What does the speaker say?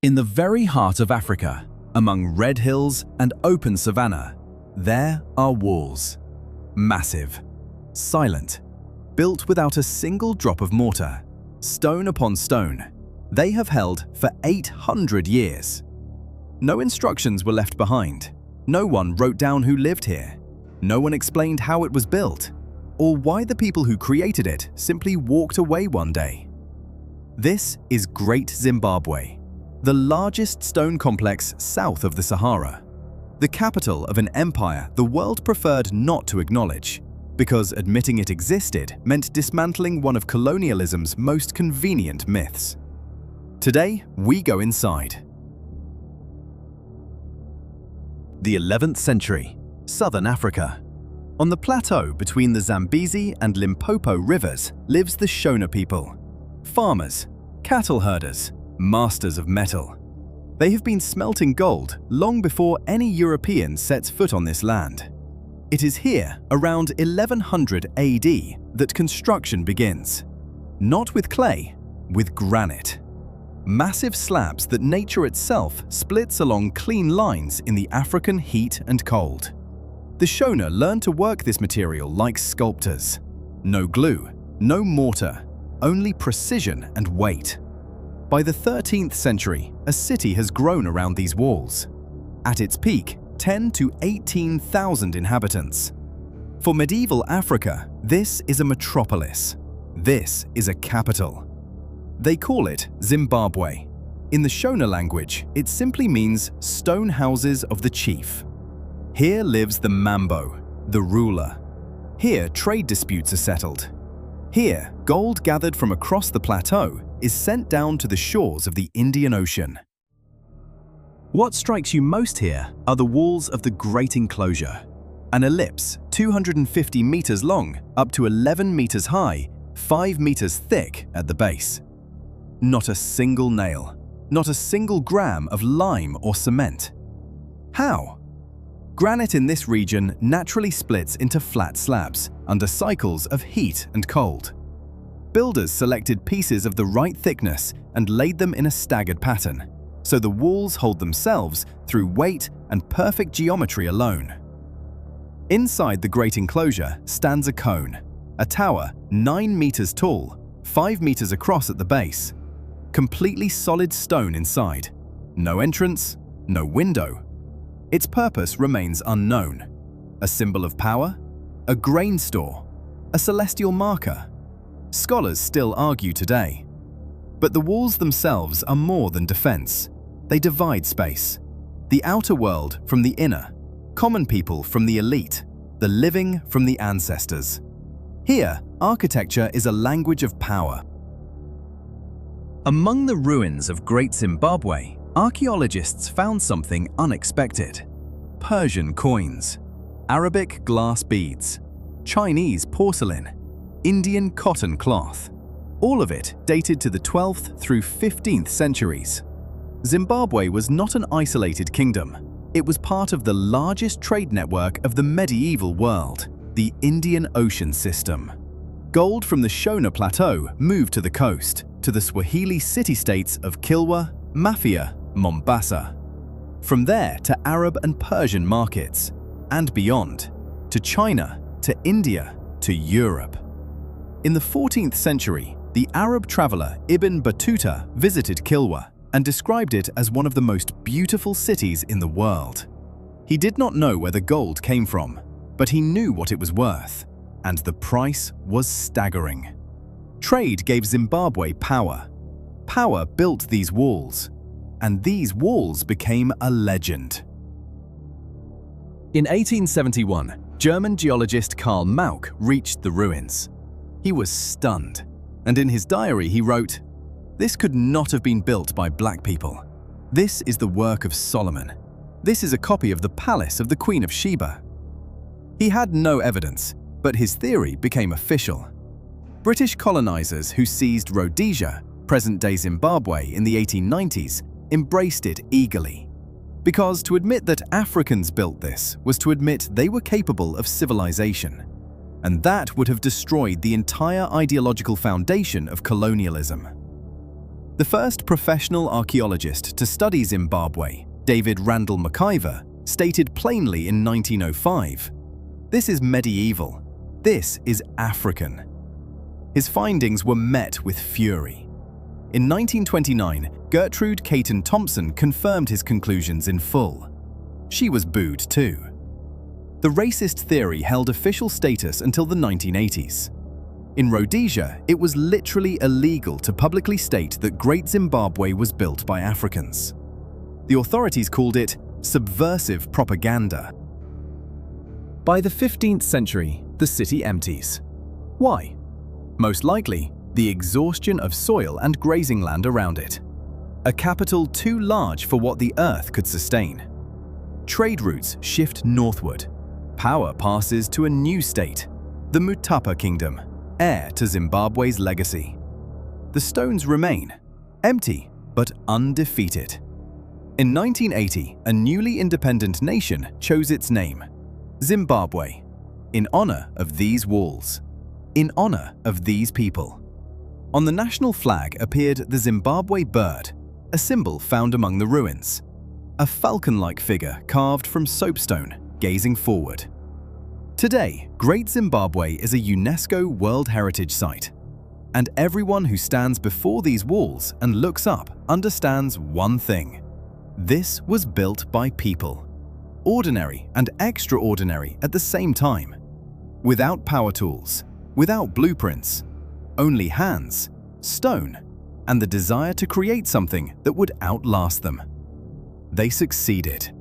In the very heart of Africa, among red hills and open savanna, there are walls. Massive, silent, built without a single drop of mortar, stone upon stone. They have held for 800 years. No instructions were left behind. No one wrote down who lived here. No one explained how it was built, or why the people who created it simply walked away one day. This is Great Zimbabwe, the largest stone complex south of the Sahara, the capital of an empire the world preferred not to acknowledge, because admitting it existed meant dismantling one of colonialism's most convenient myths. Today, we go inside. The 11th century, Southern Africa. On the plateau between the Zambezi and Limpopo rivers lives the Shona people. Farmers, cattle herders, masters of metal. They have been smelting gold long before any European sets foot on this land. It is here, around 1100 AD, that construction begins. Not with clay, with granite. Massive slabs that nature itself splits along clean lines in the African heat and cold. The Shona learned to work this material like sculptors. No glue, no mortar, only precision and weight. By the 13th century, a city has grown around these walls. At its peak, 10 to 18,000 inhabitants. For medieval Africa, this is a metropolis. This is a capital. They call it Zimbabwe. In the Shona language, it simply means stone houses of the chief. Here lives the Mambo, the ruler. Here trade disputes are settled. Here, gold gathered from across the plateau is sent down to the shores of the Indian Ocean. What strikes you most here are the walls of the Great Enclosure, an ellipse 250 meters long, up to 11 meters high, 5 meters thick at the base. Not a single nail, not a single gram of lime or cement. How? Granite in this region naturally splits into flat slabs under cycles of heat and cold. Builders selected pieces of the right thickness and laid them in a staggered pattern, so the walls hold themselves through weight and perfect geometry alone. Inside the Great Enclosure stands a cone, a tower 9 meters tall, 5 meters across at the base. Completely solid stone inside. No entrance, no window. Its purpose remains unknown. A symbol of power? A grain store? A celestial marker? Scholars still argue today. But the walls themselves are more than defense. They divide space. The outer world from the inner, common people from the elite, the living from the ancestors. Here, architecture is a language of power. Among the ruins of Great Zimbabwe, archaeologists found something unexpected. Persian coins, Arabic glass beads, Chinese porcelain, Indian cotton cloth. All of it dated to the 12th through 15th centuries. Zimbabwe was not an isolated kingdom. It was part of the largest trade network of the medieval world, the Indian Ocean system. Gold from the Shona Plateau moved to the coast, to the Swahili city-states of Kilwa, Mafia, Mombasa. From there to Arab and Persian markets, and beyond, to China, to India, to Europe. In the 14th century, the Arab traveler Ibn Battuta visited Kilwa and described it as one of the most beautiful cities in the world. He did not know where the gold came from, but he knew what it was worth, and the price was staggering. Trade gave Zimbabwe power. Power built these walls, and these walls became a legend. In 1871, German geologist Karl Mauch reached the ruins. He was stunned, and in his diary he wrote, "This could not have been built by black people. This is the work of Solomon. This is a copy of the palace of the Queen of Sheba." He had no evidence, but his theory became official. British colonizers who seized Rhodesia, present-day Zimbabwe, in the 1890s, embraced it eagerly. Because to admit that Africans built this was to admit they were capable of civilization. And that would have destroyed the entire ideological foundation of colonialism. The first professional archaeologist to study Zimbabwe, David Randall McIver, stated plainly in 1905, "This is medieval. This is African." His findings were met with fury. In 1929, Gertrude Caton Thompson confirmed his conclusions in full. She was booed too. The racist theory held official status until the 1980s. In Rhodesia, it was literally illegal to publicly state that Great Zimbabwe was built by Africans. The authorities called it subversive propaganda. By the 15th century, the city empties. Why? Most likely, the exhaustion of soil and grazing land around it. A capital too large for what the earth could sustain. Trade routes shift northward. Power passes to a new state, the Mutapa Kingdom, heir to Zimbabwe's legacy. The stones remain, empty but undefeated. In 1980, a newly independent nation chose its name, Zimbabwe, in honor of these walls, in honor of these people. On the national flag appeared the Zimbabwe bird, a symbol found among the ruins, a falcon-like figure carved from soapstone, gazing forward. Today, Great Zimbabwe is a UNESCO World Heritage Site, and everyone who stands before these walls and looks up understands one thing. This was built by people, ordinary and extraordinary at the same time, without power tools, without blueprints, only hands, stone, and the desire to create something that would outlast them. They succeeded.